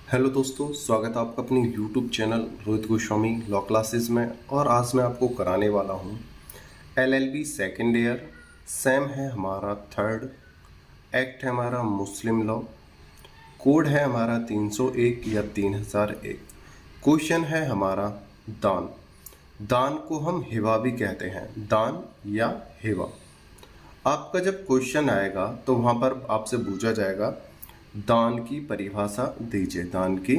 Hello दोस्तों, स्वागत है आपका अपनी YouTube channel Rohit Goswami law classes में। और आज मैं आपको कराने वाला हूँ एलएलबी सेकेंड ईयर। सेम है हमारा थर्ड, एक्ट है हमारा मुस्लिम लॉ, कोड है हमारा 301 या 3001। क्वेश्चन है हमारा दान। दान को हम हिबा भी कहते हैं, दान या हिबा। आपका जब क्वेश्चन आएगा तो वहाँ पर आपसे पूछा जाएगा दान की परिभाषा दीजिए, दान की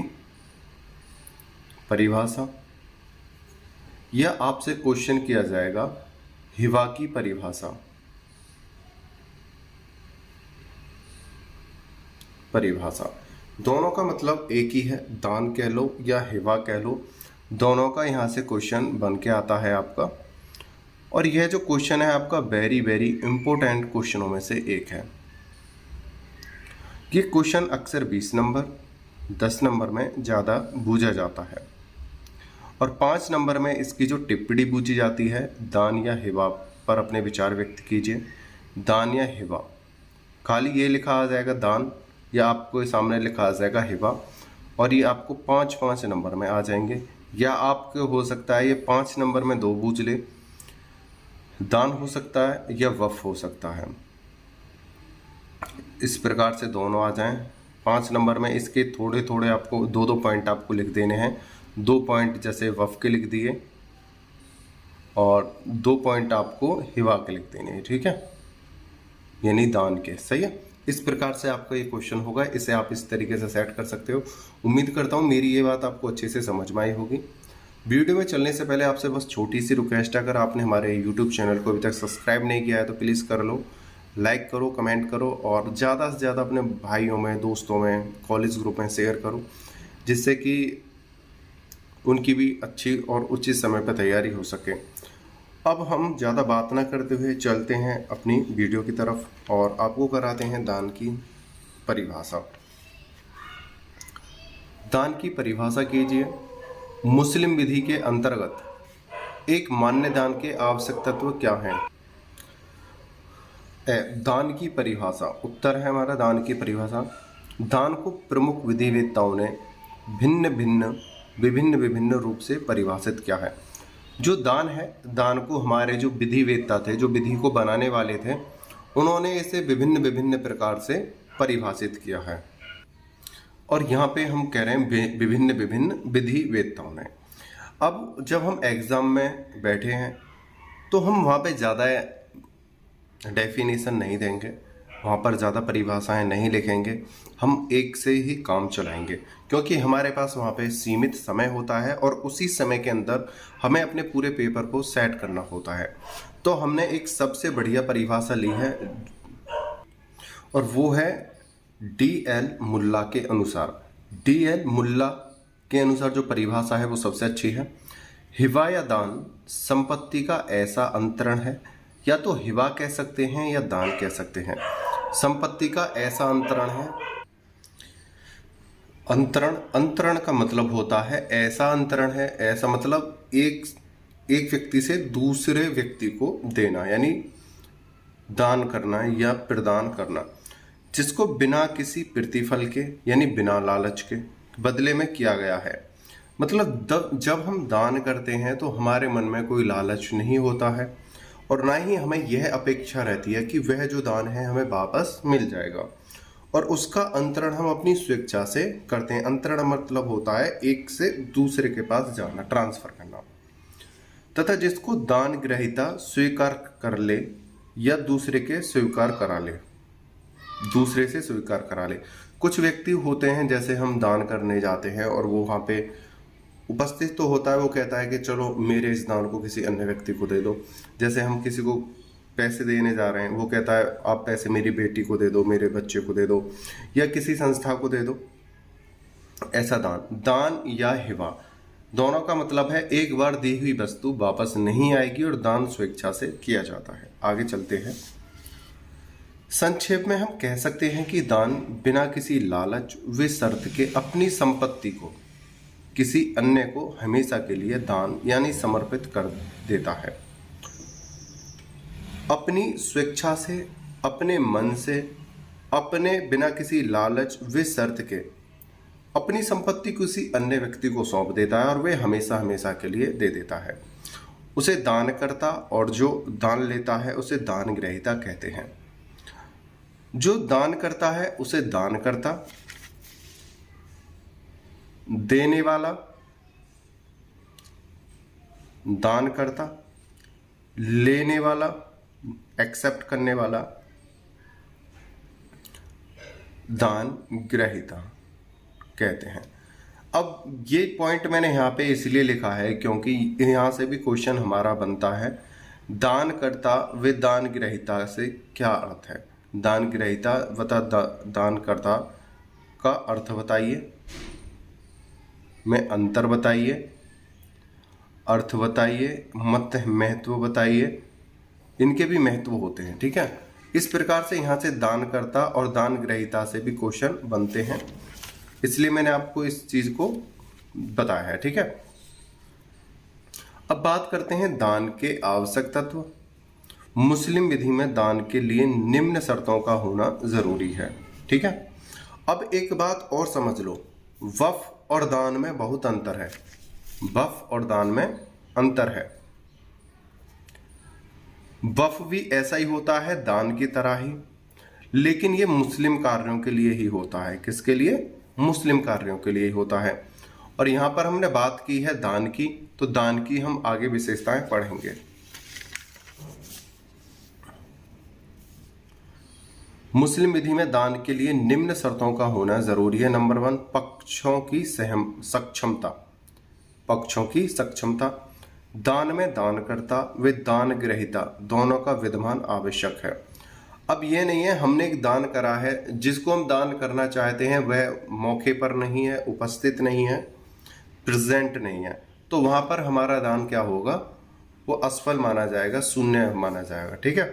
परिभाषा, या आपसे क्वेश्चन किया जाएगा हिबा की परिभाषा। परिभाषा दोनों का मतलब एक ही है, दान कह लो या हिबा कह लो, दोनों का यहाँ से क्वेश्चन बन के आता है आपका। और यह जो क्वेश्चन है आपका वेरी वेरी इंपॉर्टेंट क्वेश्चनों में से एक है। ये क्वेश्चन अक्सर 20 नंबर 10 नंबर में ज़्यादा पूछा जाता है, और 5 नंबर में इसकी जो टिप्पणी पूछी जाती है दान या हिबा पर अपने विचार व्यक्त कीजिए। दान या हिबा, खाली ये लिखा आ जाएगा दान, या आपको सामने लिखा आ जाएगा हिबा, और ये आपको 5 नंबर में आ जाएंगे। या आपको हो सकता है ये 5 नंबर में 2 पूछ ले, दान हो सकता है या वफ हो सकता है, इस प्रकार से दोनों आ जाएं। 5 नंबर में इसके थोड़े थोड़े आपको 2 पॉइंट आपको लिख देने हैं। 2 पॉइंट जैसे वफ के लिख दिए और 2 पॉइंट आपको हिबा के लिख देने हैं, ठीक है, यानी दान के। सही है, इस प्रकार से आपका ये क्वेश्चन होगा। इसे आप इस तरीके से सेट कर सकते हो। उम्मीद करता हूँ मेरी ये बात आपको अच्छे से समझ में आई होगी। वीडियो में चलने से पहले आपसे बस छोटी सी रिक्वेस्ट है, अगर आपने हमारे यूट्यूब चैनल को अभी तक सब्सक्राइब नहीं किया है तो प्लीज़ कर लो, लाइक करो, कमेंट करो, और ज़्यादा से ज़्यादा अपने भाइयों में, दोस्तों में, कॉलेज ग्रुप में शेयर करो, जिससे कि उनकी भी अच्छी और उचित समय पर तैयारी हो सके। अब हम ज़्यादा बात ना करते हुए चलते हैं अपनी वीडियो की तरफ और आपको कराते हैं दान की परिभाषा। दान की परिभाषा कीजिए। मुस्लिम विधि के अंतर्गत एक मान्य दान के आवश्यक तत्व क्या हैं? दान की परिभाषा, उत्तर है हमारा दान की परिभाषा। दान को प्रमुख विधिवेत्ताओं ने विभिन्न विभिन्न रूप से परिभाषित किया है। जो दान है, दान को हमारे जो विधिवेत्ता थे, जो विधि को बनाने वाले थे, उन्होंने इसे विभिन्न विभिन्न प्रकार से परिभाषित किया है। और यहाँ पे हम कह रहे हैं विभिन्न विभिन्न विधिवेत्ताओं ने। अब जब हम एग्ज़ाम में बैठे हैं तो हम वहाँ पे ज़्यादा डेफिनेशन नहीं देंगे, वहाँ पर ज़्यादा परिभाषाएं नहीं लिखेंगे, हम एक से ही काम चलाएंगे, क्योंकि हमारे पास वहाँ पे सीमित समय होता है और उसी समय के अंदर हमें अपने पूरे पेपर को सेट करना होता है। तो हमने एक सबसे बढ़िया परिभाषा ली है, और वो है डी.एल. मुल्ला के अनुसार। डी.एल. मुल्ला के अनुसार जो परिभाषा है वो सबसे अच्छी है। हिबा या दान संपत्ति का ऐसा अंतरण है, या तो हिबा कह सकते हैं या दान कह सकते हैं। संपत्ति का ऐसा अंतरण है। अंतरण का मतलब होता है ऐसा अंतरण है, ऐसा मतलब एक व्यक्ति से दूसरे व्यक्ति को देना, यानी दान करना या प्रदान करना, जिसको बिना किसी प्रतिफल के यानी बिना लालच के बदले में किया गया है। मतलब जब हम दान करते हैं तो हमारे मन में कोई लालच नहीं होता है, और ना ही हमें यह अपेक्षा रहती है कि वह जो दान है हमें वापस मिल जाएगा, और उसका अंतरण हम अपनी स्वेच्छा से करते हैं। अंतरण मतलब होता है एक से दूसरे के पास जाना, ट्रांसफर करना, तथा जिसको दान ग्रहीता स्वीकार कर ले या दूसरे से स्वीकार करा ले। कुछ व्यक्ति होते हैं, जैसे हम दान करने जाते हैं और वो वहाँ पे उपस्थित तो होता है, वो कहता है कि चलो मेरे इस दान को किसी अन्य व्यक्ति को दे दो। जैसे हम किसी को पैसे देने जा रहे हैं, वो कहता है आप पैसे मेरी बेटी को दे दो, मेरे बच्चे को दे दो, या किसी संस्था को दे दो। ऐसा दान या हिबा दोनों का मतलब है एक बार दी हुई वस्तु वापस नहीं आएगी, और दान स्वेच्छा से किया जाता है। आगे चलते हैं। संक्षेप में हम कह सकते हैं कि दान बिना किसी लालच व शर्त के अपनी संपत्ति को किसी अन्य को हमेशा के लिए दान यानी समर्पित कर देता है। अपनी स्वेच्छा से, अपने मन से, अपने बिना किसी लालच व शर्त के अपनी संपत्ति किसी अन्य व्यक्ति को सौंप देता है और वे हमेशा हमेशा के लिए दे देता है। उसे दान करता और जो दान लेता है उसे दान ग्रहीता कहते हैं। जो दान करता है उसे दान करता, देने वाला दान करता, लेने वाला एक्सेप्ट करने वाला दान ग्रहीता कहते हैं। अब ये पॉइंट मैंने यहाँ पे इसलिए लिखा है क्योंकि यहाँ से भी क्वेश्चन हमारा बनता है, दान करता व दान ग्रहीता से क्या अर्थ है। दान ग्रहीता बता दान करता का अर्थ बताइए, में अंतर बताइए, अर्थ बताइए, मत महत्व बताइए। इनके भी महत्व होते हैं, ठीक है। इस प्रकार से यहाँ से दान करता और दान ग्रहीता से भी क्वेश्चन बनते हैं, इसलिए मैंने आपको इस चीज को बताया है, ठीक है। अब बात करते हैं दान के आवश्यक तत्व। मुस्लिम विधि में दान के लिए निम्न शर्तों का होना जरूरी है, ठीक है। अब एक बात और समझ लो, वक्फ और दान में बहुत अंतर है। वक्फ और दान में अंतर है। वक्फ भी ऐसा ही होता है दान की तरह ही, लेकिन ये मुस्लिम कार्यों के लिए ही होता है। किसके लिए? मुस्लिम कार्यों के लिए ही होता है। और यहां पर हमने बात की है दान की, तो दान की हम आगे विशेषताएं पढ़ेंगे। मुस्लिम विधि में दान के लिए निम्न शर्तों का होना जरूरी है। नंबर 1, पक्षों की सक्षमता। पक्षों की सक्षमता। दान में दानकर्ता व दान ग्रहीता दोनों का विद्यमान आवश्यक है। अब ये नहीं है हमने एक दान करा है, जिसको हम दान करना चाहते हैं वह मौके पर नहीं है, उपस्थित नहीं है, प्रेजेंट नहीं है, तो वहां पर हमारा दान क्या होगा? वो असफल माना जाएगा, शून्य माना जाएगा, ठीक है।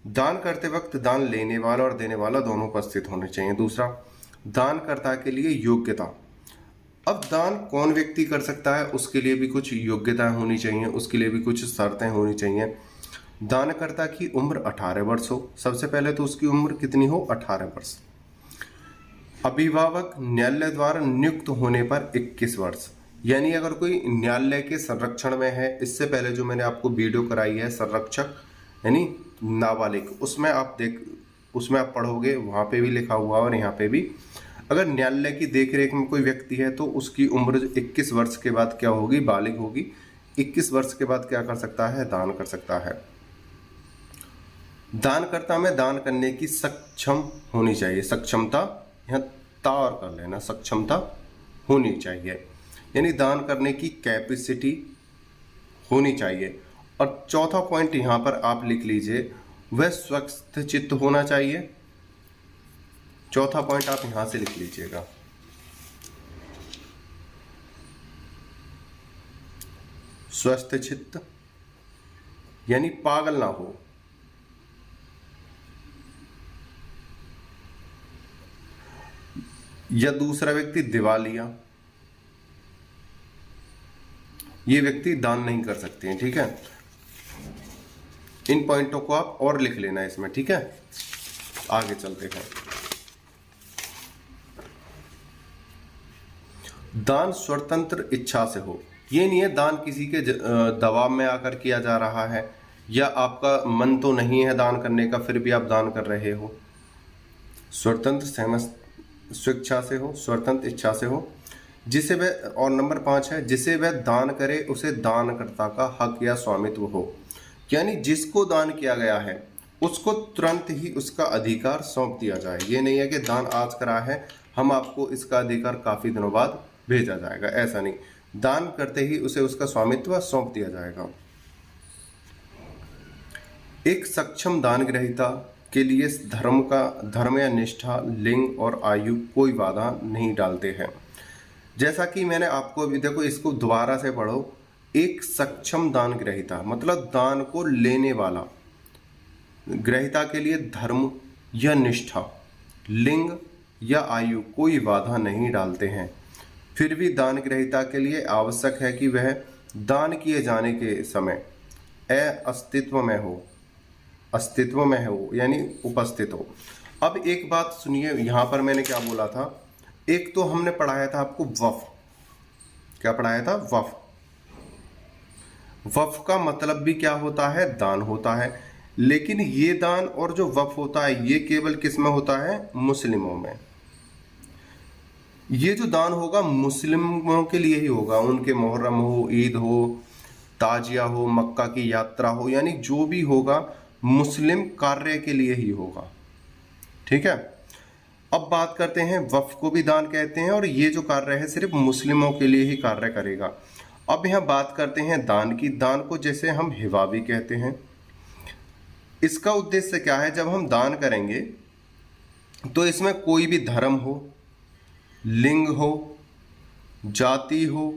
दान करते वक्त दान लेने वाला और देने वाला दोनों उपस्थित होने चाहिए। दूसरा, दानकर्ता के लिए योग्यता। अब दान कौन व्यक्ति कर सकता है, उसके लिए भी कुछ योग्यता होनी चाहिए, उसके लिए भी कुछ शर्तें होनी चाहिए। दानकर्ता की उम्र 18 वर्ष हो। सबसे पहले तो उसकी उम्र कितनी हो? 18 वर्ष। अभिभावक न्यायालय द्वारा नियुक्त होने पर 21 वर्ष। यानी अगर कोई न्यायालय के संरक्षण में है, इससे पहले जो मैंने आपको वीडियो कराई है संरक्षक यानी नाबालिग, उसमें आप पढ़ोगे, वहां पे भी लिखा हुआ और यहाँ पे भी। अगर न्यायालय की देखरेख में कोई व्यक्ति है तो उसकी उम्र 21 वर्ष के बाद क्या होगी? बालिग होगी। 21 वर्ष के बाद क्या कर सकता है? दान कर सकता है। दानकर्ता में दान करने की सक्षम होनी चाहिए। सक्षमता यहाँ तार कर लेना, सक्षमता होनी चाहिए, यानी दान करने की कैपेसिटी होनी चाहिए। और चौथा पॉइंट यहाँ पर आप लिख लीजिए, वह स्वस्थ चित्त होना चाहिए। चौथा पॉइंट आप यहां से लिख लीजिएगा, स्वस्थ चित्त, यानी पागल ना हो। या दूसरा व्यक्ति दिवालिया, ये व्यक्ति दान नहीं कर सकते हैं, ठीक है। इन पॉइंटों को आप और लिख लेना इसमें, ठीक है। आगे चलते हैं। दान स्वतंत्र इच्छा से हो। ये नहीं है दान किसी के दबाव में आकर किया जा रहा है, या आपका मन तो नहीं है दान करने का फिर भी आप दान कर रहे हो। स्वतंत्र स्वेच्छा से हो, स्वतंत्र इच्छा से हो, जिसे वह, और नंबर 5 है, जिसे वह दान करे उसे दानकर्ता का हक या स्वामित्व हो। यानी जिसको दान किया गया है उसको तुरंत ही उसका अधिकार सौंप दिया जाए। ये नहीं है कि दान आज करा है, हम आपको इसका अधिकार काफी दिनों बाद भेजा जाएगा, ऐसा नहीं। दान करते ही उसे उसका स्वामित्व सौंप दिया जाएगा। एक सक्षम दान ग्रहीता के लिए धर्म या निष्ठा, लिंग और आयु कोई बाधा नहीं डालते हैं। जैसा कि मैंने आपको अभी, देखो इसको दोबारा से पढ़ो। एक सक्षम दान ग्रहीता मतलब दान को लेने वाला ग्रहीता के लिए धर्म या निष्ठा, लिंग या आयु कोई बाधा नहीं डालते हैं। फिर भी दान ग्रहीता के लिए आवश्यक है कि वह दान किए जाने के समय अस्तित्व में हो, यानी उपस्थित हो। अब एक बात सुनिए, यहाँ पर मैंने क्या बोला था, एक तो हमने पढ़ाया था आपको वफ, क्या पढ़ाया था? वफ। वफ का मतलब भी क्या होता है? दान होता है। लेकिन ये दान और जो वफ होता है ये केवल किस में होता है? मुस्लिमों में। ये जो दान होगा मुस्लिमों के लिए ही होगा, उनके मुहर्रम हो, ईद हो, ताजिया हो, मक्का की यात्रा हो, यानी जो भी होगा मुस्लिम कार्य के लिए ही होगा। ठीक है, अब बात करते हैं, वफ को भी दान कहते हैं और ये जो कार्य है सिर्फ मुस्लिमों के लिए ही कार्य करेगा। अब यहाँ बात करते हैं दान की। दान को जैसे हम हिबा भी कहते हैं। इसका उद्देश्य क्या है? जब हम दान करेंगे तो इसमें कोई भी धर्म हो, लिंग हो, जाति हो,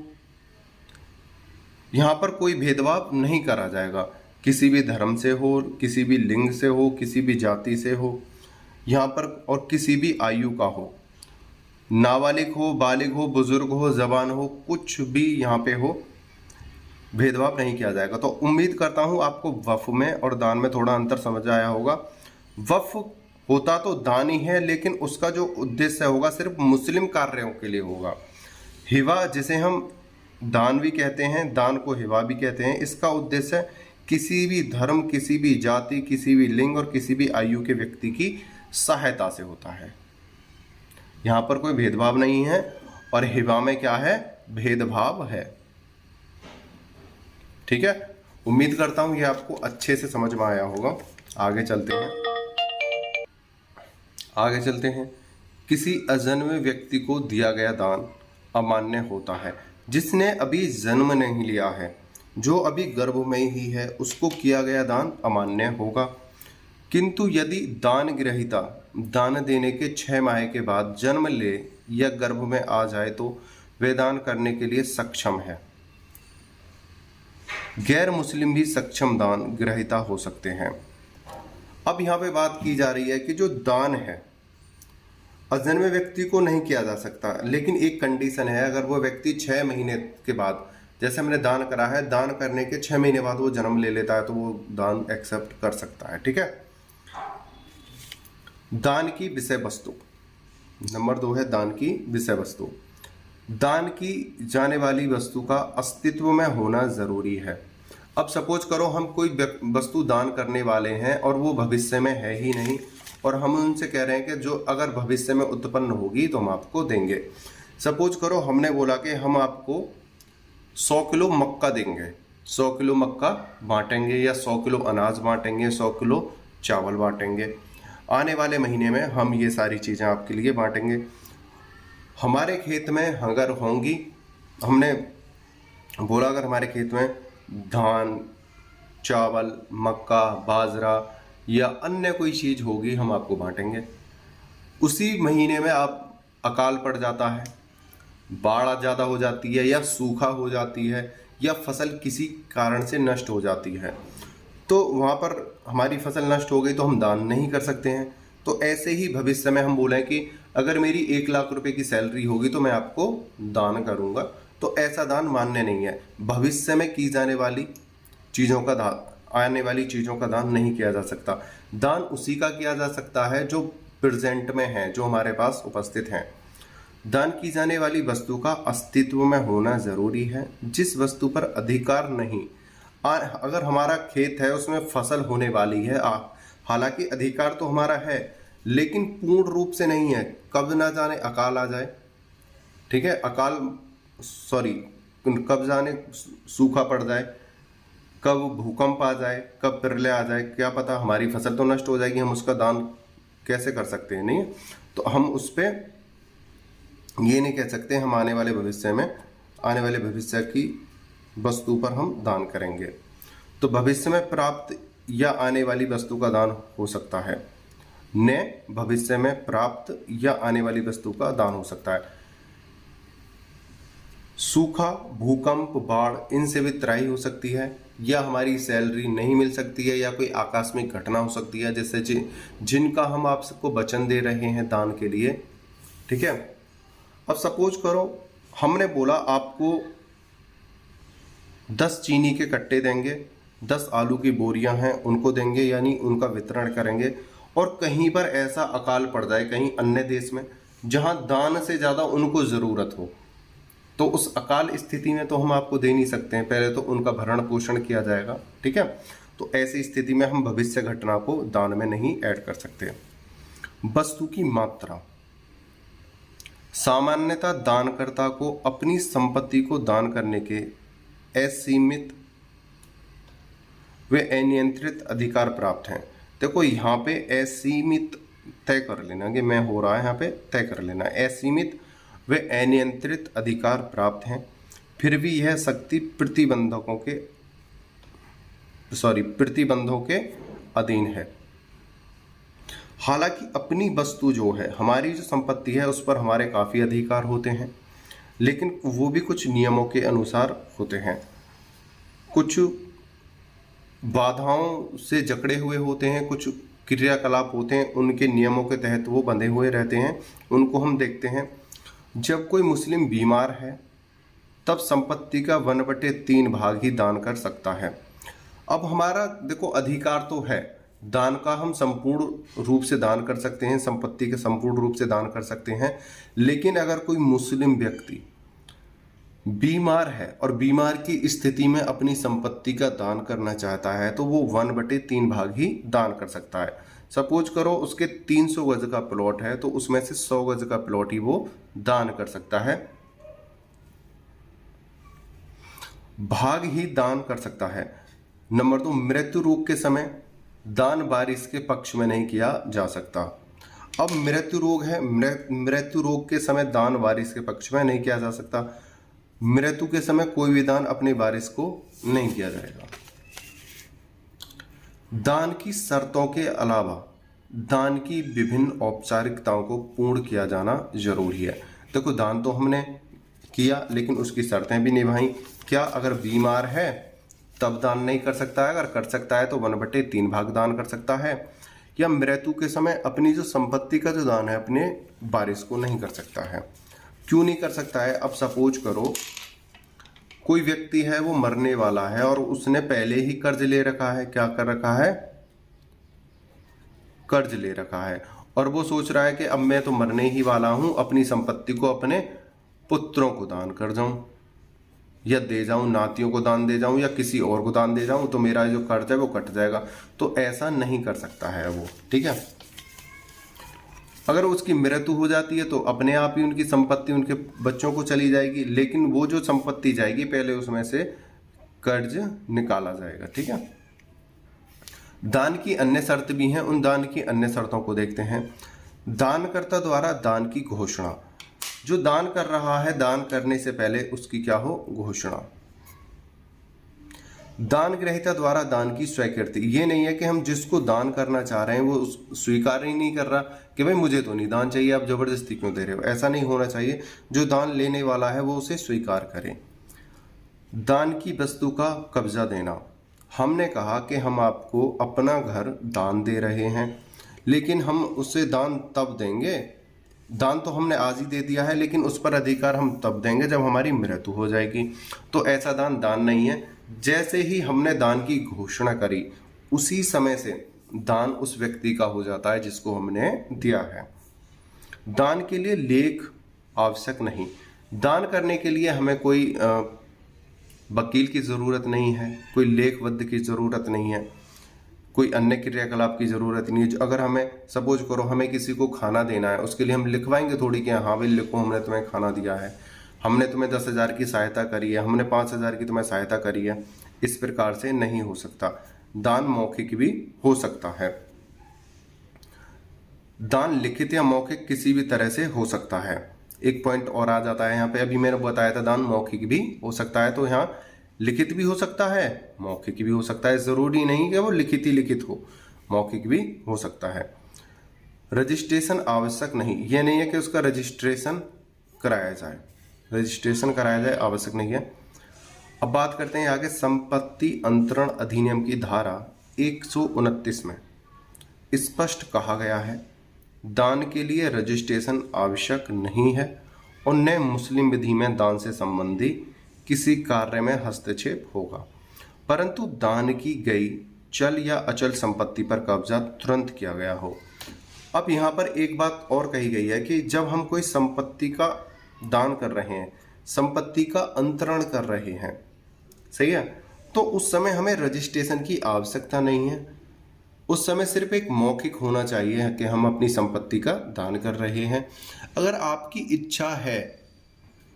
यहाँ पर कोई भेदभाव नहीं करा जाएगा। किसी भी धर्म से हो, किसी भी लिंग से हो, किसी भी जाति से हो यहाँ पर, और किसी भी आयु का हो, नाबालिग हो, बालिग हो, बुजुर्ग हो, जवान हो, कुछ भी यहाँ पे हो, भेदभाव नहीं किया जाएगा। तो उम्मीद करता हूँ आपको वफ में और दान में थोड़ा अंतर समझ आया होगा। वफ होता तो दान ही है, लेकिन उसका जो उद्देश्य होगा सिर्फ मुस्लिम कार्यों के लिए होगा। हिबा जिसे हम दान भी कहते हैं, दान को हिबा भी कहते हैं, इसका उद्देश्य किसी भी धर्म, किसी भी जाति, किसी भी लिंग और किसी भी आयु के व्यक्ति की सहायता से होता है। यहाँ पर कोई भेदभाव नहीं है और हिबा में क्या है? भेदभाव है। ठीक है, उम्मीद करता हूं ये आपको अच्छे से समझ में आया होगा। आगे चलते हैं। किसी अजन्मे व्यक्ति को दिया गया दान अमान्य होता है। जिसने अभी जन्म नहीं लिया है, जो अभी गर्भ में ही है, उसको किया गया दान अमान्य होगा। किंतु यदि दान ग्रहीता दान देने के 6 माह के बाद जन्म ले या गर्भ में आ जाए तो वे दान करने के लिए सक्षम है। गैर मुस्लिम भी सक्षम दान ग्रहीता हो सकते हैं। अब यहाँ पे बात की जा रही है कि जो दान है अजन्मे व्यक्ति को नहीं किया जा सकता, लेकिन एक कंडीशन है, अगर वो व्यक्ति 6 महीने के बाद, जैसे हमने दान करा है, दान करने के 6 महीने बाद वो जन्म ले लेता है तो वो दान एक्सेप्ट कर सकता है। ठीक है, दान की विषय वस्तु। नंबर 2 है दान की विषय वस्तु। दान की जाने वाली वस्तु का अस्तित्व में होना जरूरी है। अब सपोज करो हम कोई वस्तु दान करने वाले हैं और वो भविष्य में है ही नहीं, और हम उनसे कह रहे हैं कि जो अगर भविष्य में उत्पन्न होगी तो हम आपको देंगे। सपोज करो हमने बोला कि हम आपको 100 किलो मक्का देंगे, 100 किलो मक्का बांटेंगे, या 100 किलो अनाज बांटेंगे, 100 किलो चावल बांटेंगे। आने वाले महीने में हम ये सारी चीज़ें आपके लिए बांटेंगे। हमारे खेत में अगर होंगी, हमने बोला अगर हमारे खेत में धान, चावल, मक्का, बाजरा या अन्य कोई चीज़ होगी, हम आपको बांटेंगे। उसी महीने में आप अकाल पड़ जाता है, बाढ़ ज़्यादा हो जाती है, या सूखा हो जाती है, या फसल किसी कारण से नष्ट हो जाती है, तो वहाँ पर हमारी फसल नष्ट हो गई तो हम दान नहीं कर सकते हैं। तो ऐसे ही भविष्य में हम बोलें कि अगर मेरी 1 लाख रुपए की सैलरी होगी तो मैं आपको दान करूँगा, तो ऐसा दान मान्य नहीं है। भविष्य में की जाने वाली चीज़ों का दान, आने वाली चीज़ों का दान नहीं किया जा सकता। दान उसी का किया जा सकता है जो प्रेजेंट में है, जो हमारे पास उपस्थित हैं। दान की जाने वाली वस्तु का अस्तित्व में होना जरूरी है। जिस वस्तु पर अधिकार नहीं, अगर हमारा खेत है उसमें फसल होने वाली है, हालांकि अधिकार तो हमारा है लेकिन पूर्ण रूप से नहीं है, कब ना जाने अकाल आ जाए। ठीक है, कब जाने सूखा पड़ जाए, कब भूकंप आ जाए, कब प्रलय आ जाए, क्या पता हमारी फसल तो नष्ट हो जाएगी, हम उसका दान कैसे कर सकते हैं? नहीं, तो हम उस पर ये नहीं कह सकते हम आने वाले भविष्य की वस्तु पर हम दान करेंगे। तो भविष्य में प्राप्त या आने वाली वस्तु का दान हो सकता है, न भविष्य में प्राप्त या आने वाली वस्तु का दान हो सकता है। सूखा, भूकंप, बाढ़, इनसे भी त्राही हो सकती है, या हमारी सैलरी नहीं मिल सकती है, या कोई आकस्मिक घटना हो सकती है, जैसे जिनका हम आप सबको वचन दे रहे हैं दान के लिए। ठीक है, अब सपोज करो हमने बोला आपको 10 चीनी के कट्टे देंगे, 10 आलू की बोरियां हैं उनको देंगे, यानी उनका वितरण करेंगे। और कहीं पर ऐसा अकाल पड़ जाए, कहीं अन्य देश में, जहां दान से ज़्यादा उनको ज़रूरत हो, तो उस अकाल स्थिति में तो हम आपको दे नहीं सकते हैं, पहले तो उनका भरण पोषण किया जाएगा, ठीक है। तो ऐसी स्थिति में हम भविष्य घटना को दान में नहीं ऐड कर सकते। वस्तु की मात्रा, सामान्यतः दानकर्ता को अपनी संपत्ति को दान करने के असीमित वे अनियंत्रित अधिकार प्राप्त हैं। देखो यहाँ पे असीमित तय कर लेना कि मैं हो रहा है, यहाँ पे तय कर लेना असीमित वे अनियंत्रित अधिकार प्राप्त हैं, फिर भी यह शक्ति प्रतिबंधों के अधीन है। हालांकि अपनी वस्तु जो है, हमारी जो संपत्ति है, उस पर हमारे काफ़ी अधिकार होते हैं, लेकिन वो भी कुछ नियमों के अनुसार होते हैं, कुछ बाधाओं से जकड़े हुए होते हैं, कुछ क्रियाकलाप होते हैं, उनके नियमों के तहत वो बंधे हुए रहते हैं। उनको हम देखते हैं। जब कोई मुस्लिम बीमार है तब संपत्ति का 1/3 भाग ही दान कर सकता है। अब हमारा देखो अधिकार तो है, दान का हम संपूर्ण रूप से दान कर सकते हैं, संपत्ति के संपूर्ण रूप से दान कर सकते हैं, लेकिन अगर कोई मुस्लिम व्यक्ति बीमार है और बीमार की स्थिति में अपनी संपत्ति का दान करना चाहता है तो वो 1/3 भाग ही दान कर सकता है। सपोज करो उसके 300 गज का प्लॉट है तो उसमें से 100 गज का प्लॉट ही वो दान कर सकता है, भाग ही दान कर सकता है। नंबर 2, मृत्यु रोग के समय दान वारिस के पक्ष में नहीं किया जा सकता। अब मृत्यु रोग है, मृत्यु रोग के समय दान वारिस के पक्ष में नहीं किया जा सकता। मृत्यु के समय कोई भी दान अपने वारिस को नहीं किया जाएगा। दान की शर्तों के अलावा दान की विभिन्न औपचारिकताओं को पूर्ण किया जाना जरूरी है। देखो दान तो हमने किया लेकिन उसकी शर्तें भी निभाई। क्या अगर बीमार है तब दान नहीं कर सकता है? अगर कर सकता है तो 1/3 भाग दान कर सकता है। या मृत्यु के समय अपनी जो संपत्ति का जो दान है अपने वारिस को नहीं कर सकता है। क्यों नहीं कर सकता है? अब सपोज करो कोई व्यक्ति है वो मरने वाला है और उसने पहले ही कर्ज ले रखा है। क्या कर रखा है? कर्ज ले रखा है और वो सोच रहा है कि अब मैं तो मरने ही वाला हूं, अपनी संपत्ति को अपने पुत्रों को दान कर जाऊं या दे जाऊं, नातियों को दान दे जाऊं या किसी और को दान दे जाऊं तो मेरा जो कर्ज है वो कट जाएगा। तो ऐसा नहीं कर सकता है वो, ठीक है। अगर उसकी मृत्यु हो जाती है तो अपने आप ही उनकी संपत्ति उनके बच्चों को चली जाएगी, लेकिन वो जो संपत्ति जाएगी पहले उसमें से कर्ज निकाला जाएगा, ठीक है। दान की अन्य शर्त भी हैं, उन दान की अन्य शर्तों को देखते हैं। दानकर्ता द्वारा दान की घोषणा, जो दान कर रहा है दान करने से पहले उसकी क्या हो? घोषणा। दान ग्रहीता द्वारा दान की स्वीकृति, ये नहीं है कि हम जिसको दान करना चाह रहे हैं वो स्वीकार ही नहीं कर रहा कि भाई मुझे तो नहीं दान चाहिए, आप जबरदस्ती क्यों दे रहे हो। ऐसा नहीं होना चाहिए। जो दान लेने वाला है वो उसे स्वीकार करे। दान की वस्तु का कब्जा देना, हमने कहा कि हम आपको अपना घर दान दे रहे हैं लेकिन हम उसे दान तब देंगे, दान तो हमने आज ही दे दिया है लेकिन उस पर अधिकार हम तब देंगे जब हमारी मृत्यु हो जाएगी। तो ऐसा दान दान नहीं है। जैसे ही हमने दान की घोषणा करी उसी समय से दान उस व्यक्ति का हो जाता है जिसको हमने दिया है। दान के लिए लेख आवश्यक नहीं। दान करने के लिए हमें कोई वकील की ज़रूरत नहीं है, कोई लेखबद्ध की ज़रूरत नहीं है, कोई अन्य क्रियाकलाप की ज़रूरत नहीं है। अगर हमें सपोज करो हमें किसी को खाना देना है, उसके लिए हम लिखवाएंगे थोड़ी कि हाँ भाई लिखो हमने तुम्हें खाना दिया है, हमने तुम्हें 10,000 की सहायता करी है, हमने 5,000 की तुम्हें सहायता करी है। इस प्रकार से नहीं हो सकता। दान मौखिक भी हो सकता है। दान लिखित या मौखिक किसी भी तरह से हो सकता है। एक पॉइंट और आ जाता है यहाँ पे, अभी मैंने बताया था दान मौखिक भी हो सकता है, तो यहाँ लिखित भी हो सकता है, मौखिक भी हो सकता है। जरूरी नहीं कि वो लिखित ही लिखित हो, मौखिक भी हो सकता है। रजिस्ट्रेशन आवश्यक नहीं, ये नहीं है कि उसका रजिस्ट्रेशन कराया जाए, रजिस्ट्रेशन कराया जाए आवश्यक नहीं है। अब बात करते हैं आगे। संपत्ति अंतरण अधिनियम की धारा 129 में स्पष्ट कहा गया है दान के लिए रजिस्ट्रेशन आवश्यक नहीं है और न मुस्लिम विधि में दान से संबंधी किसी कार्य में हस्तक्षेप होगा, परंतु दान की गई चल या अचल संपत्ति पर कब्जा तुरंत किया गया हो। अब यहाँ पर एक बात और कही गई है कि जब हम कोई संपत्ति का दान कर रहे हैं, संपत्ति का अंतरण कर रहे हैं, सही है, तो उस समय हमें रजिस्ट्रेशन की आवश्यकता नहीं है। उस समय सिर्फ एक मौखिक होना चाहिए कि हम अपनी संपत्ति का दान कर रहे हैं। अगर आपकी इच्छा है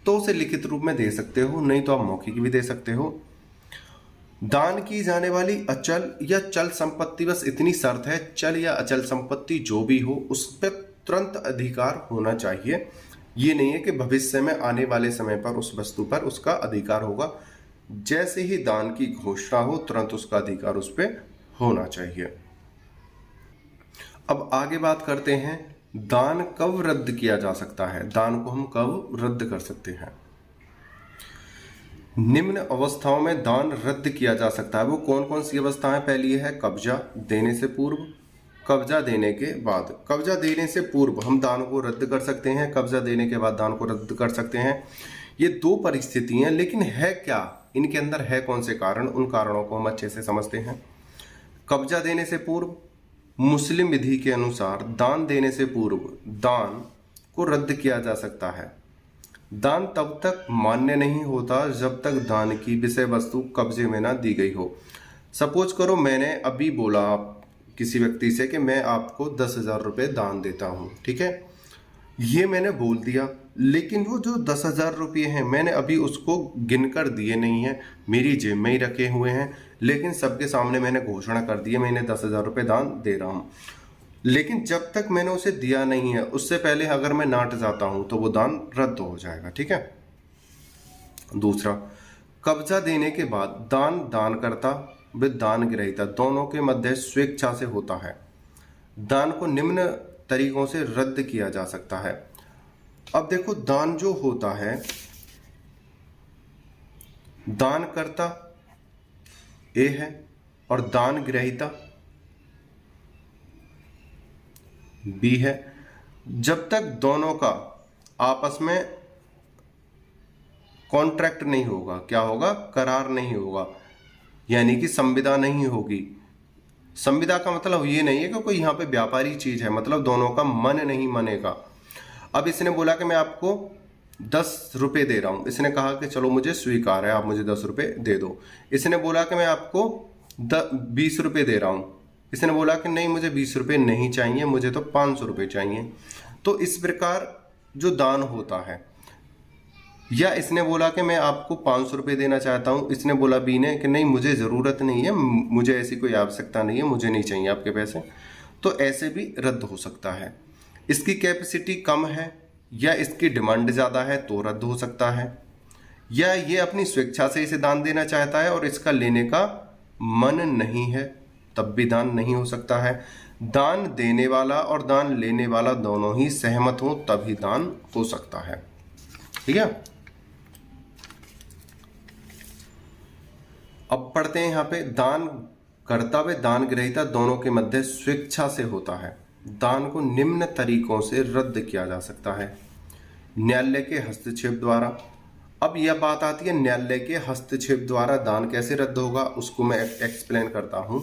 तो उसे लिखित रूप में दे सकते हो, नहीं तो आप मौखिक भी दे सकते हो। दान की जाने वाली अचल या चल संपत्ति, बस इतनी शर्त है, चल या अचल संपत्ति जो भी हो उस पर तुरंत अधिकार होना चाहिए। ये नहीं है कि भविष्य में आने वाले समय पर उस वस्तु पर उसका अधिकार होगा। जैसे ही दान की घोषणा हो तुरंत उसका अधिकार उस पर होना चाहिए। अब आगे बात करते हैं, दान कब रद्द किया जा सकता है, दान को हम कब रद्द कर सकते हैं। निम्न अवस्थाओं में दान रद्द किया जा सकता है। वो कौन कौन सी अवस्थाएं? पहली है कब्जा देने से पूर्व, कब्जा देने के बाद। कब्जा देने से पूर्व हम दान को रद्द कर सकते हैं, कब्जा देने के बाद दान को रद्द कर सकते हैं। ये दो परिस्थितियां, लेकिन है क्या इनके अंदर, है कौन से कारण, उन कारणों को हम अच्छे से समझते हैं। कब्जा देने से पूर्व मुस्लिम विधि के अनुसार दान देने से पूर्व दान को रद्द किया जा सकता है। दान तब तक मान्य नहीं होता जब तक दान की विषय वस्तु कब्जे में ना दी गई हो। सपोज करो मैंने अभी बोला आप किसी व्यक्ति से कि मैं आपको 10,000 रुपये दान देता हूँ, ठीक है, ये मैंने बोल दिया, लेकिन वो जो 10,000 रुपये हैं मैंने अभी उसको गिनकर दिए नहीं है, मेरी जेब में ही रखे हुए हैं, लेकिन सबके सामने मैंने घोषणा कर दी है मैंने 10,000 रुपये दान दे रहा हूँ। लेकिन जब तक मैंने उसे दिया नहीं है, उससे पहले अगर मैं नाट जाता हूं तो वो दान रद्द हो जाएगा, ठीक है। दूसरा, कब्जा देने के बाद दान दानकर्ता व दान ग्रहीता दोनों के मध्य स्वेच्छा से होता है। दान को निम्न तरीकों से रद्द किया जा सकता है। अब देखो, दान जो होता है, दानकर्ता ए है और दान ग्रहीता बी है। जब तक दोनों का आपस में कॉन्ट्रैक्ट नहीं होगा, क्या होगा, करार नहीं होगा, यानी कि संविदा नहीं होगी। संविदा का मतलब ये नहीं है कि कोई यहाँ पे व्यापारी चीज है, मतलब दोनों का मन नहीं मनेगा। अब इसने बोला कि मैं आपको 10 रुपये दे रहा हूं, इसने कहा कि चलो मुझे स्वीकार है, आप मुझे 10 रुपये दे दो। इसने बोला कि मैं आपको 20 रुपये दे रहा हूं, इसने बोला कि नहीं मुझे 20 रुपये नहीं चाहिए, मुझे तो 500 रुपये चाहिए। तो इस प्रकार जो दान होता है, या इसने बोला कि मैं आपको 500 रुपये देना चाहता हूं, इसने बोला बी ने कि नहीं मुझे ज़रूरत नहीं है, मुझे ऐसी कोई आवश्यकता नहीं है, मुझे नहीं चाहिए आपके पैसे, तो ऐसे भी रद्द हो सकता है। इसकी कैपेसिटी कम है या इसकी डिमांड ज़्यादा है तो रद्द हो सकता है, या ये अपनी स्वेच्छा से इसे दान देना चाहता है और इसका लेने का मन नहीं है, तब भी दान नहीं हो सकता है। दान देने वाला और दान लेने वाला दोनों ही सहमत हो तभी दान हो सकता है, ठीक है। अब पढ़ते हैं यहाँ पे, दान कर्ता व दान ग्रहीता दोनों के मध्य स्वेच्छा से होता है। दान को निम्न तरीकों से रद्द किया जा सकता है। न्यायालय के हस्तक्षेप द्वारा। अब यह बात आती है न्यायालय के हस्तक्षेप द्वारा दान कैसे रद्द होगा, उसको मैं एक्सप्लेन करता हूं।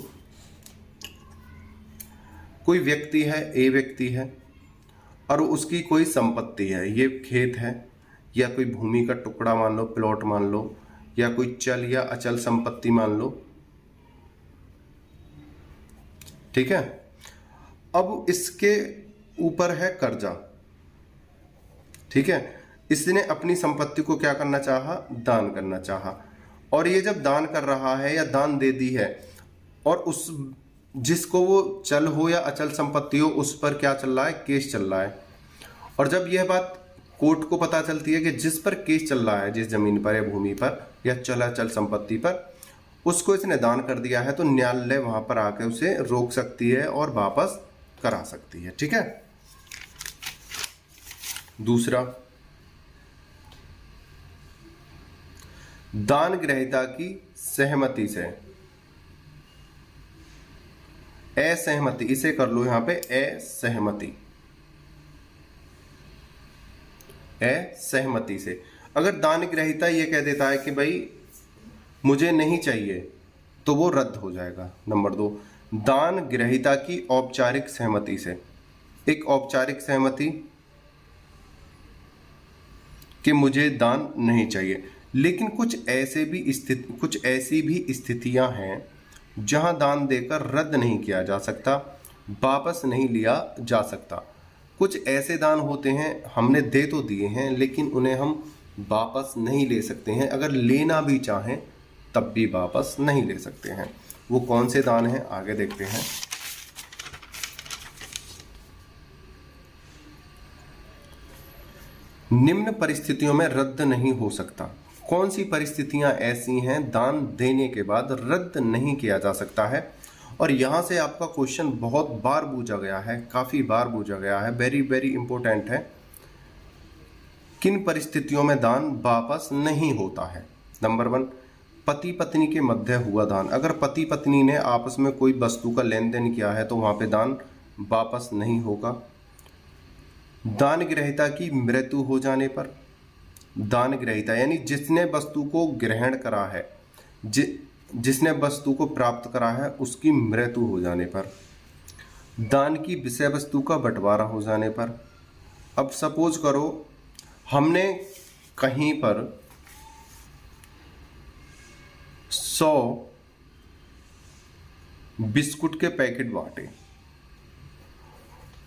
कोई व्यक्ति है, ए व्यक्ति है, और उसकी कोई संपत्ति है, ये खेत है या कोई भूमि का टुकड़ा मान लो, प्लॉट मान लो, या कोई चल या अचल संपत्ति मान लो, ठीक है। अब इसके ऊपर है कर्जा, ठीक है। इसने अपनी संपत्ति को क्या करना चाहा, दान करना चाहा, और ये जब दान कर रहा है या दान दे दी है, और उस जिसको वो चल हो या अचल संपत्ति हो उस पर क्या चल रहा है, केस चल रहा है। और जब यह बात कोर्ट को पता चलती है कि जिस पर केस चल रहा है, जिस जमीन पर या भूमि पर या चल अचल संपत्ति पर, उसको इसने दान कर दिया है, तो न्यायालय वहां पर आकर उसे रोक सकती है और वापस करा सकती है, ठीक है। दूसरा, दान ग्रहीता की सहमति से, असहमति, इसे कर लो यहां पे असहमति, असहमति से। अगर दान ग्रहीता ये कह देता है कि भाई मुझे नहीं चाहिए, तो वो रद्द हो जाएगा। नंबर 2, दान ग्रहीता की औपचारिक सहमति से। एक औपचारिक सहमति कि मुझे दान नहीं चाहिए। लेकिन कुछ ऐसी भी स्थितियां हैं जहां दान देकर रद्द नहीं किया जा सकता, वापस नहीं लिया जा सकता। कुछ ऐसे दान होते हैं हमने दे तो दिए हैं लेकिन उन्हें हम वापस नहीं ले सकते हैं, अगर लेना भी चाहें तब भी वापस नहीं ले सकते हैं। वो कौन से दान हैं आगे देखते हैं। निम्न परिस्थितियों में रद्द नहीं हो सकता। कौन सी परिस्थितियां ऐसी हैं दान देने के बाद रद्द नहीं किया जा सकता है? और यहाँ से आपका क्वेश्चन बहुत बार पूछा गया है, काफ़ी बार पूछा गया है, वेरी वेरी इंपॉर्टेंट है। किन परिस्थितियों में दान वापस नहीं होता है? नंबर 1, पति पत्नी के मध्य हुआ दान। अगर पति पत्नी ने आपस में कोई वस्तु का लेन देन किया है तो वहाँ पे दान वापस नहीं होगा। दान ग्रहीता की मृत्यु हो जाने पर, दान ग्रहीता यानी जिसने वस्तु को ग्रहण करा है, जिसने वस्तु को प्राप्त करा है, उसकी मृत्यु हो जाने पर, दान की विषय वस्तु का बंटवारा हो जाने पर। अब सपोज करो हमने कहीं पर 100 बिस्कुट के पैकेट बांटे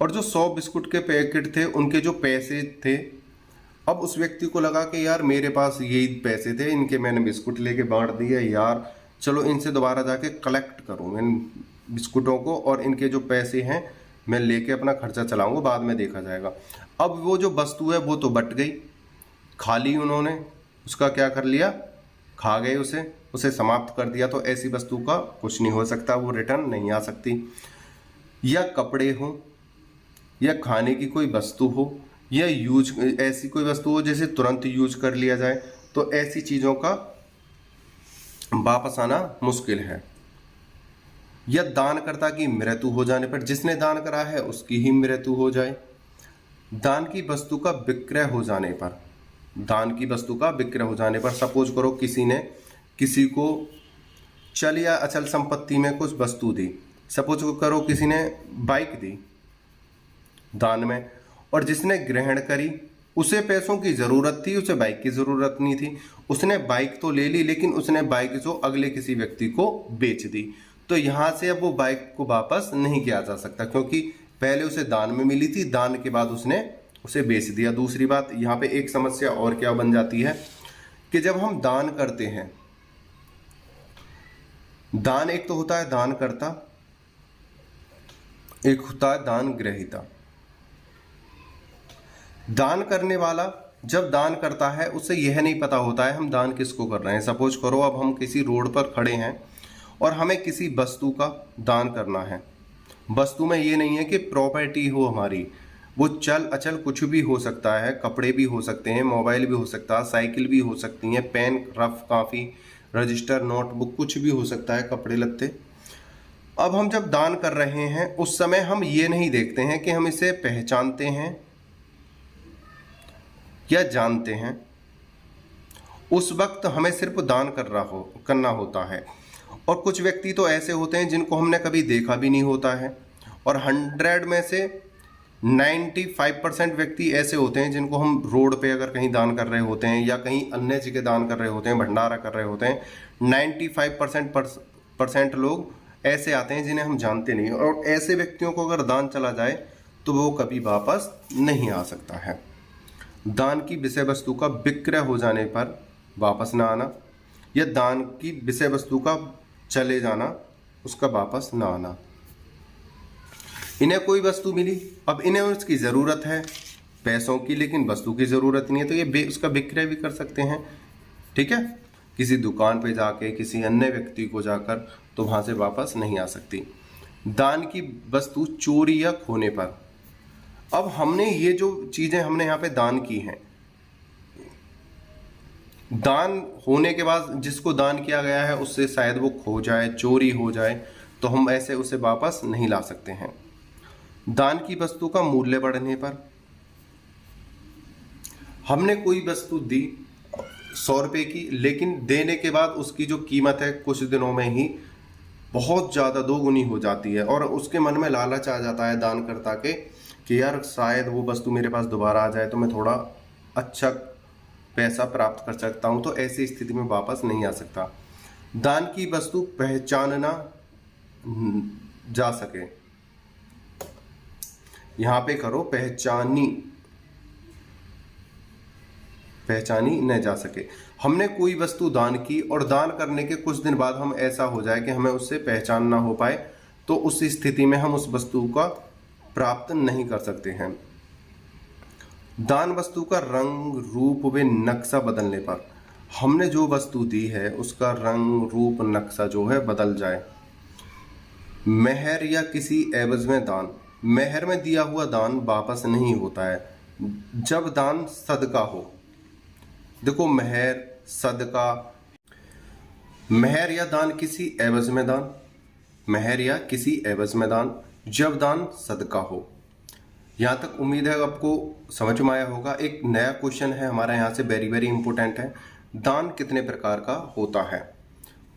और जो 100 बिस्कुट के पैकेट थे उनके जो पैसे थे, अब उस व्यक्ति को लगा कि यार मेरे पास यही पैसे थे, इनके मैंने बिस्कुट लेके बांट दिए, यार चलो इनसे दोबारा जाके कलेक्ट करूँ मैं इन बिस्कुटों को और इनके जो पैसे हैं मैं लेके अपना खर्चा चलाऊंगा, बाद में देखा जाएगा। अब वो जो वस्तु है वो तो बट गई, खा ली उन्होंने, उसका क्या कर लिया, खा गए उसे समाप्त कर दिया। तो ऐसी वस्तु का कुछ नहीं हो सकता, वो रिटर्न नहीं आ सकती। या कपड़े हो या खाने की कोई वस्तु हो या ऐसी कोई वस्तु हो जैसे तुरंत यूज कर लिया जाए, तो ऐसी चीज़ों का वापस आना मुश्किल है। या दानकर्ता की मृत्यु हो जाने पर, जिसने दान करा है उसकी ही मृत्यु हो जाए। दान की वस्तु का विक्रय हो जाने पर, दान की वस्तु का विक्रय हो जाने पर, सपोज करो किसी ने किसी को चल या अचल संपत्ति में कुछ वस्तु दी, सपोज करो किसी ने बाइक दी दान में, और जिसने ग्रहण करी उसे पैसों की ज़रूरत थी, उसे बाइक की ज़रूरत नहीं थी, उसने बाइक तो ले ली लेकिन उसने बाइक जो अगले किसी व्यक्ति को बेच दी। तो यहाँ से अब वो बाइक को वापस नहीं किया जा सकता क्योंकि पहले उसे दान में मिली थी, दान के बाद उसने उसे बेच दिया। दूसरी बात यहाँ पे एक समस्या और क्या बन जाती है कि जब हम दान करते हैं, दान एक तो होता है दानकर्ता, एक होता है दान ग्रहीता। दान करने वाला जब दान करता है उसे यह नहीं पता होता है हम दान किसको कर रहे हैं। सपोज करो अब हम किसी रोड पर खड़े हैं और हमें किसी वस्तु का दान करना है। वस्तु में ये नहीं है कि प्रॉपर्टी हो हमारी, वो चल अचल कुछ भी हो सकता है, कपड़े भी हो सकते हैं, मोबाइल भी हो सकता है, साइकिल भी हो सकती हैं, pen, rough, copy, register, notebook, कुछ भी हो सकता है, कपड़े लत्ते। अब हम जब दान कर रहे हैं उस समय हम ये नहीं देखते हैं कि हम इसे पहचानते हैं या जानते हैं। उस वक्त हमें सिर्फ दान करना होता है। और कुछ व्यक्ति तो ऐसे होते हैं जिनको हमने कभी देखा भी नहीं होता है, और 100 में से 95% व्यक्ति ऐसे होते हैं जिनको हम रोड पे अगर कहीं दान कर रहे होते हैं या कहीं अन्य जगह दान कर रहे होते हैं, भंडारा कर रहे होते हैं, 95% लोग ऐसे आते हैं जिन्हें हम जानते नहीं, और ऐसे व्यक्तियों को अगर दान चला जाए तो वो कभी वापस नहीं आ सकता है। दान की विषय वस्तु का विक्रय हो जाने पर वापस ना आना, या दान की विषय वस्तु का चले जाना, उसका वापस ना आना। इन्हें कोई वस्तु मिली, अब इन्हें उसकी ज़रूरत है पैसों की लेकिन वस्तु की ज़रूरत नहीं है, तो ये उसका विक्रय भी कर सकते हैं, ठीक है, किसी दुकान पे जाके, किसी अन्य व्यक्ति को जाकर, तो वहाँ से वापस नहीं आ सकती। दान की वस्तु चोरी या खोने पर, अब हमने ये जो चीज़ें हमने यहाँ पे दान की हैं, दान होने के बाद जिसको दान किया गया है उससे शायद वो खो जाए, चोरी हो जाए, तो हम ऐसे उसे वापस नहीं ला सकते हैं। दान की वस्तु का मूल्य बढ़ने पर, हमने कोई वस्तु दी 100 रुपये की, लेकिन देने के बाद उसकी जो कीमत है कुछ दिनों में ही बहुत ज़्यादा 2 गुनी हो जाती है, और उसके मन में लालच आ जाता है दानकर्ता के कि यार शायद वो वस्तु मेरे पास दोबारा आ जाए तो मैं थोड़ा अच्छा पैसा प्राप्त कर सकता हूं, तो ऐसी स्थिति में वापस नहीं आ सकता। दान की वस्तु पहचानना जा सके, यहां पे करो पहचानी न जा सके। हमने कोई वस्तु दान की और दान करने के कुछ दिन बाद हम ऐसा हो जाए कि हमें उससे पहचान ना हो पाए, तो उस स्थिति में हम उस वस्तु का प्राप्त नहीं कर सकते हैं। दान वस्तु का रंग रूप व नक्शा बदलने पर, हमने जो वस्तु दी है उसका रंग रूप नक्शा जो है बदल जाए। मेहर या किसी एवज में दान, मेहर में दिया हुआ दान वापस नहीं होता है जब दान सदका हो। देखो मेहर, सदका, मेहर या दान किसी एवज में दान, मेहर या किसी एवज में दान, जब दान सदका हो। यहाँ तक उम्मीद है आपको समझ में आया होगा। एक नया क्वेश्चन है हमारा यहाँ से, वेरी वेरी इंपॉर्टेंट है। दान कितने प्रकार का होता है?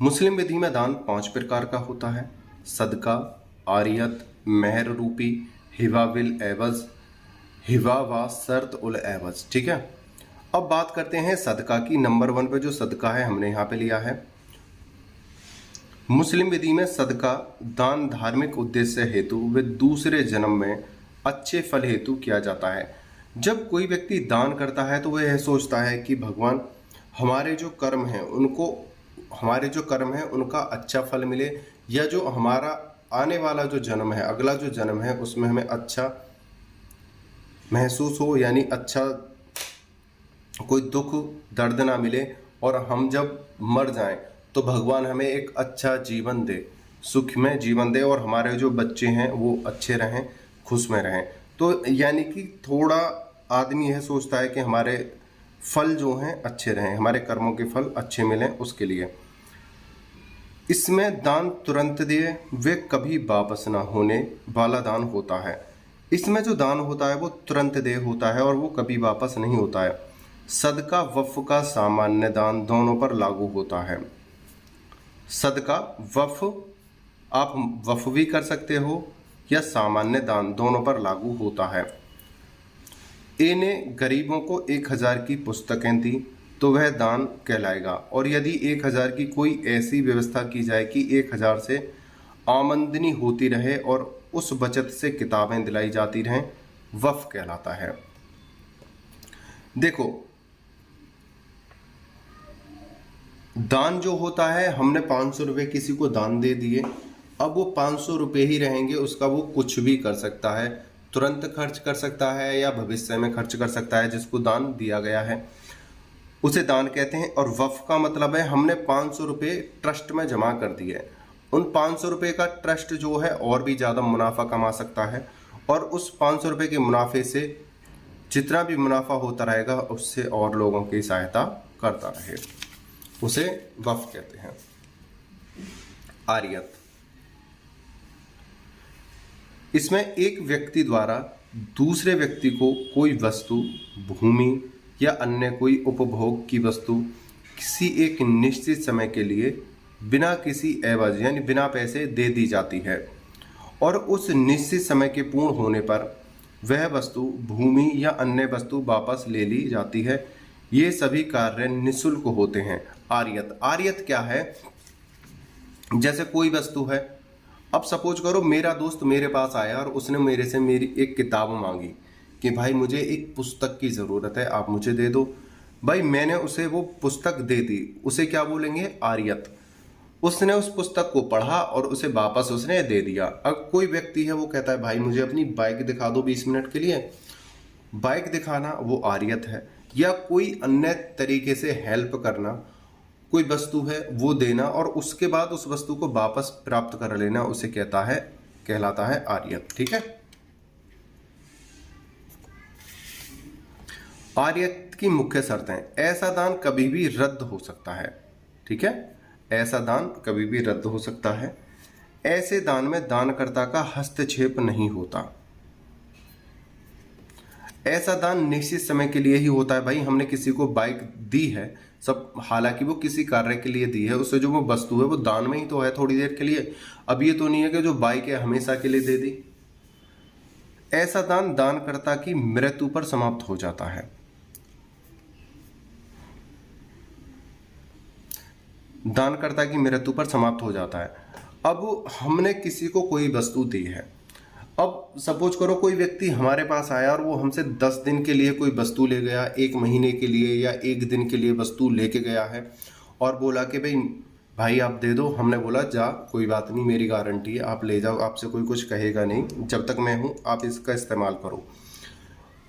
मुस्लिम विधि में दान 5 प्रकार का होता है: सदका, आरियत, मेहर रूपी, हिबा बिल एवज, हिबा व शर्त उल एवज। ठीक है, अब बात करते हैं सदका की। नंबर 1 पे जो सदका है हमने यहाँ पे लिया है। मुस्लिम विधि में सदका दान धार्मिक उद्देश्य हेतु व दूसरे जन्म में अच्छे फल हेतु किया जाता है। जब कोई व्यक्ति दान करता है तो वह यह सोचता है कि भगवान हमारे जो कर्म हैं उनका अच्छा फल मिले, या जो हमारा आने वाला जो जन्म है, अगला जो जन्म है, उसमें हमें अच्छा महसूस हो, यानी अच्छा कोई दुख दर्द ना मिले, और हम जब मर जाएं तो भगवान हमें एक अच्छा जीवन दे, सुख में जीवन दे, और हमारे जो बच्चे हैं वो अच्छे रहें, खुश में रहें। तो यानी कि थोड़ा आदमी यह सोचता है कि हमारे फल जो हैं अच्छे रहें, हमारे कर्मों के फल अच्छे मिलें, उसके लिए। इसमें दान तुरंत दे वे कभी वापस ना होने वाला दान होता है। इसमें जो दान होता है वो तुरंत दे होता है और वो कभी वापस नहीं होता है। सदका वफ़ का सामान्य दान दोनों पर लागू होता है। सदका वफ़ आप वफ़ भी कर सकते हो या सामान्य दान, दोनों पर लागू होता है। ए ने गरीबों को 1000 की पुस्तकें दी तो वह दान कहलाएगा, और यदि 1000 की कोई ऐसी व्यवस्था की जाए कि 1000 से आमदनी होती रहे और उस बचत से किताबें दिलाई जाती रहें, वफ़ कहलाता है। देखो दान जो होता है, हमने 500 रुपये किसी को दान दे दिए, अब वो 500 रुपये ही रहेंगे, उसका वो कुछ भी कर सकता है, तुरंत खर्च कर सकता है या भविष्य में खर्च कर सकता है। जिसको दान दिया गया है उसे दान कहते हैं। और वफ़ का मतलब है हमने 500 रुपये ट्रस्ट में जमा कर दिए, उन 500 रुपये का ट्रस्ट जो है और भी ज़्यादा मुनाफा कमा सकता है, और उस 500 रुपये के मुनाफे से जितना भी मुनाफा होता रहेगा उससे और लोगों की सहायता करता रहे, उसे वफ़ कहते हैं। आरियत, इसमें एक व्यक्ति द्वारा दूसरे व्यक्ति को कोई वस्तु, भूमि या अन्य कोई उपभोग की वस्तु किसी एक निश्चित समय के लिए बिना किसी एवज यानी बिना पैसे दे दी जाती है, और उस निश्चित समय के पूर्ण होने पर वह वस्तु, भूमि या अन्य वस्तु वापस ले ली जाती है। ये सभी कार्य निःशुल्क होते हैं। आरियत, आरियत क्या है? जैसे कोई वस्तु है, अब सपोज करो मेरा दोस्त मेरे पास आया और उसने मेरे से मेरी एक किताब मांगी कि भाई मुझे एक पुस्तक की ज़रूरत है, आप मुझे दे दो। भाई मैंने उसे वो पुस्तक दे दी, उसे क्या बोलेंगे? आरियत। उसने उस पुस्तक को पढ़ा और उसे वापस उसने दे दिया। अब कोई व्यक्ति है वो कहता है भाई मुझे अपनी बाइक दिखा दो 20 मिनट के लिए, बाइक दिखाना वो आरियत है। या कोई अन्य तरीके से हेल्प करना, कोई वस्तु है वो देना और उसके बाद उस वस्तु को वापस प्राप्त कर लेना, उसे कहलाता है आरियत। ठीक है, आरियत की मुख्य शर्तें। ऐसा दान कभी भी रद्द हो सकता है। ठीक है, ऐसा दान कभी भी रद्द हो सकता है। ऐसे दान में दानकर्ता का हस्तक्षेप नहीं होता। ऐसा दान निश्चित समय के लिए ही होता है। भाई हमने किसी को बाइक दी है, सब हालांकि वो किसी कार्य के लिए दी है, उससे जो वो वस्तु है वो दान में ही तो है, थोड़ी देर के लिए। अब ये तो नहीं है कि जो बाइक है हमेशा के लिए दे दी। ऐसा दान दानकर्ता की मृत्यु पर समाप्त हो जाता है। दानकर्ता की मृत्यु पर समाप्त हो जाता है। अब हमने किसी को कोई वस्तु दी है। अब सपोज करो कोई व्यक्ति हमारे पास आया और वो हमसे 10 दिन के लिए कोई वस्तु ले गया, 1 महीने के लिए या 1 दिन के लिए वस्तु लेके गया है और बोला कि भाई आप दे दो। हमने बोला जा कोई बात नहीं, मेरी गारंटी है, आप ले जाओ, आपसे कोई कुछ कहेगा नहीं, जब तक मैं हूँ आप इसका इस्तेमाल करो।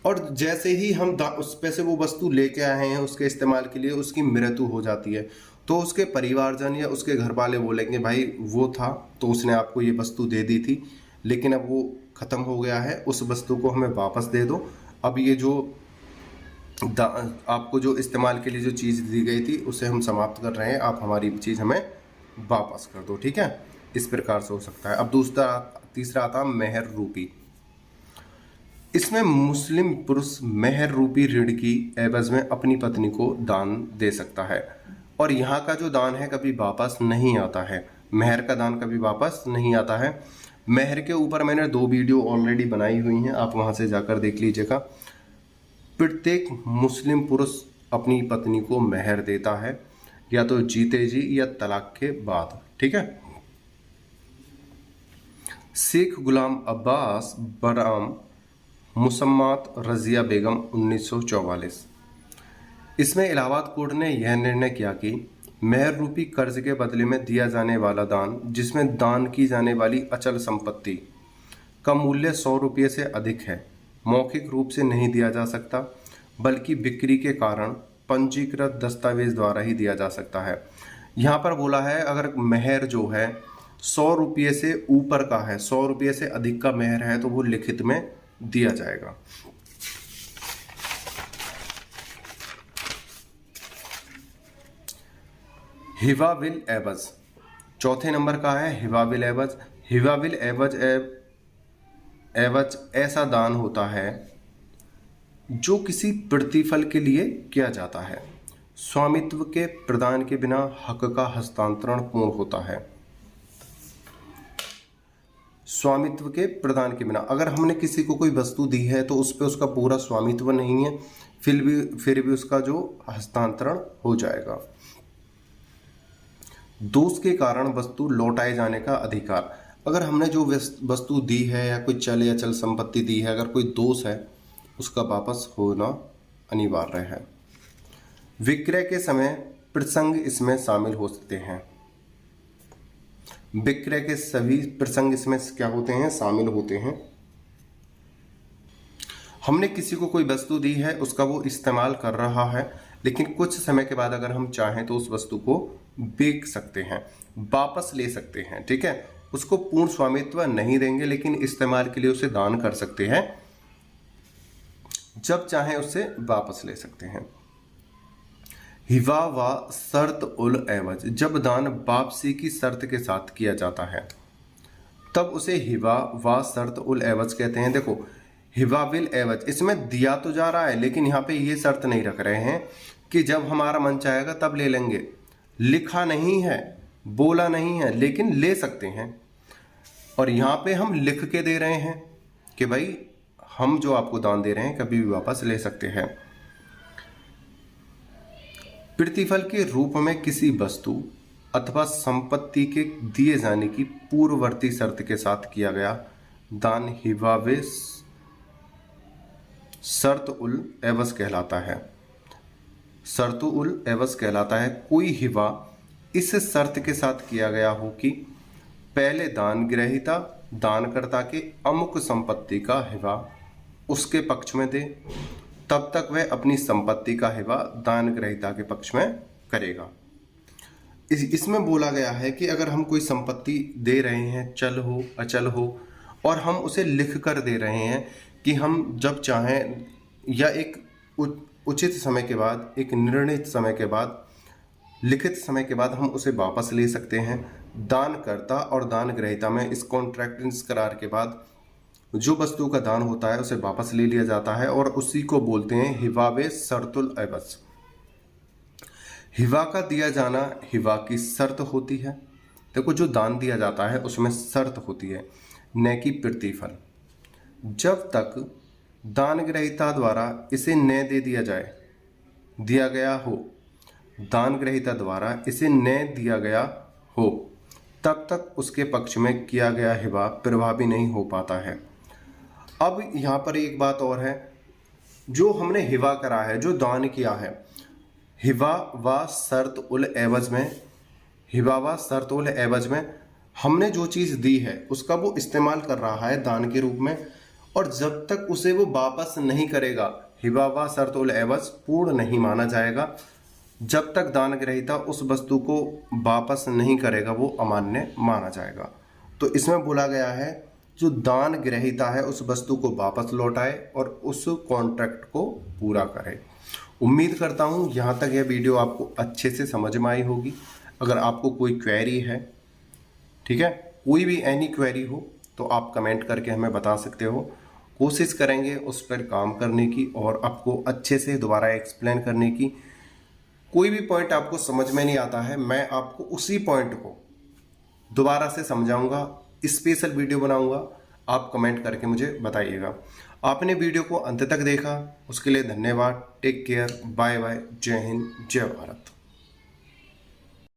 और जैसे ही हम उस पे से वो वस्तु लेके आए हैं उसके इस्तेमाल के लिए, उसकी मृत्यु हो जाती है, तो उसके परिवारजन या उसके घर वाले बोलेंगे भाई वो था तो उसने आपको ये वस्तु दे दी थी, लेकिन अब वो ख़त्म हो गया है, उस वस्तु को हमें वापस दे दो। अब ये जो आपको जो इस्तेमाल के लिए जो चीज़ दी गई थी उसे हम समाप्त कर रहे हैं, आप हमारी चीज़ हमें वापस कर दो। ठीक है, इस प्रकार से हो सकता है। अब तीसरा आता मेहर रूपी। इसमें मुस्लिम पुरुष मेहर रूपी ऋण की एवज में अपनी पत्नी को दान दे सकता है, और यहाँ का जो दान है कभी वापस नहीं आता है। मेहर का दान कभी वापस नहीं आता है। मेहर के ऊपर मैंने 2 वीडियो ऑलरेडी बनाई हुई हैं, आप वहाँ से जाकर देख लीजिएगा। प्रत्येक मुस्लिम पुरुष अपनी पत्नी को मेहर देता है, या तो जीते जी या तलाक के बाद। ठीक है। शेख गुलाम अब्बास बराम मुसम्मात रजिया बेगम 1944। इसमें इलाहाबाद कोर्ट ने यह निर्णय किया कि मेहर रूपी कर्ज के बदले में दिया जाने वाला दान, जिसमें दान की जाने वाली अचल संपत्ति का मूल्य 100 रुपये से अधिक है, मौखिक रूप से नहीं दिया जा सकता, बल्कि बिक्री के कारण पंजीकृत दस्तावेज द्वारा ही दिया जा सकता है। यहाँ पर बोला है अगर मेहर जो है 100 रुपये से ऊपर का है, 100 रुपये से अधिक का मेहर है, तो वो लिखित में दिया जाएगा। हिवा विल एवज, चौथे नंबर का है हिवा विल एवज। हिवा विल एवज ऐसा दान होता है जो किसी प्रतिफल के लिए किया जाता है। स्वामित्व के प्रदान के बिना हक का हस्तांतरण पूर्ण होता है। स्वामित्व के प्रदान के बिना, अगर हमने किसी को कोई वस्तु दी है तो उस पर उसका पूरा स्वामित्व नहीं है, फिर भी उसका जो हस्तांतरण हो जाएगा। दोष के कारण वस्तु लौटाए जाने का अधिकार, अगर हमने जो वस्तु दी है या कोई चल या चल संपत्ति दी है, अगर कोई दोष है उसका वापस होना अनिवार्य है। विक्रय के समय प्रसंग इसमें शामिल हो सकते हैं। विक्रय के सभी प्रसंग इसमें क्या होते हैं, शामिल होते हैं। हमने किसी को कोई वस्तु दी है, उसका वो इस्तेमाल कर रहा है, लेकिन कुछ समय के बाद अगर हम चाहें तो उस वस्तु को बेच सकते हैं, वापस ले सकते हैं। ठीक है, उसको पूर्ण स्वामित्व नहीं देंगे, लेकिन इस्तेमाल के लिए उसे दान कर सकते हैं, जब चाहें उससे वापस ले सकते हैं। हिवा व शर्त उल एवज, जब दान वापसी की शर्त के साथ किया जाता है तब उसे हिवा व शर्त उल एवज कहते हैं। देखो हिवा विल एवज, इसमें दिया तो जा रहा है, लेकिन यहाँ पे ये शर्त नहीं रख रहे हैं कि जब हमारा मन चाहेगा तब ले लेंगे। लिखा नहीं है, बोला नहीं है, लेकिन ले सकते हैं। और यहाँ पे हम लिख के दे रहे हैं कि भाई हम जो आपको दान दे रहे हैं कभी भी वापस ले सकते हैं। प्रतिफल के रूप में किसी वस्तु अथवा संपत्ति के दिए जाने की पूर्ववर्ती शर्त के साथ किया गया दान हिवा व शर्त उल एवज कहलाता है। शर्त उल एवज कहलाता है कोई हिवा इस शर्त के साथ किया गया हो कि पहले दान ग्रहीता दानकर्ता के अमुक संपत्ति का हिवा उसके पक्ष में दे, तब तक वह अपनी संपत्ति का हिवा दान ग्रहीता के पक्ष में करेगा। इसमें बोला गया है कि अगर हम कोई संपत्ति दे रहे हैं, चल हो अचल हो, और हम उसे लिख कर दे रहे हैं कि हम जब चाहें या एक उचित समय के बाद, एक निर्णित समय के बाद, लिखित समय के बाद हम उसे वापस ले सकते हैं। दानकर्ता और दान ग्रहीता में इस कॉन्ट्रैक्ट, इस करार के बाद जो वस्तु का दान होता है उसे वापस ले लिया जाता है, और उसी को बोलते हैं हिवा व शर्तुल एवज। हिवा का दिया जाना हिवा की शर्त होती है। देखो जो दान दिया जाता है उसमें शर्त होती है, न कि प्रतिफल। जब तक दान ग्रहीता द्वारा इसे न दे दिया गया हो, दान ग्रहीता द्वारा इसे न दिया गया हो, तब तक उसके पक्ष में किया गया हिबा प्रभावी नहीं हो पाता है। अब यहाँ पर एक बात और है, जो हमने हिबा करा है, जो दान किया है, हिबा व शर्त उल एवज में हमने जो चीज़ दी है उसका वो इस्तेमाल कर रहा है दान के रूप में, और जब तक उसे वो वापस नहीं करेगा, हिबा व शर्त उल एवज पूर्ण नहीं माना जाएगा। जब तक दान ग्रहीता उस वस्तु को वापस नहीं करेगा वो अमान्य माना जाएगा। तो इसमें बोला गया है जो दान ग्रहीता है उस वस्तु को वापस लौटाए और उस कॉन्ट्रैक्ट को पूरा करे। उम्मीद करता हूँ यहाँ तक यह वीडियो आपको अच्छे से समझ में आई होगी। अगर आपको कोई क्वेरी है, ठीक है, कोई भी एनी क्वेरी हो तो आप कमेंट करके हमें बता सकते हो। कोशिश करेंगे उस पर काम करने की और आपको अच्छे से दोबारा एक्सप्लेन करने की। कोई भी पॉइंट आपको समझ में नहीं आता है, मैं आपको उसी पॉइंट को दोबारा से समझाऊंगा, स्पेशल वीडियो बनाऊंगा, आप कमेंट करके मुझे बताइएगा। आपने वीडियो को अंत तक देखा उसके लिए धन्यवाद। टेक केयर, बाय बाय, जय हिंद, जय भारत।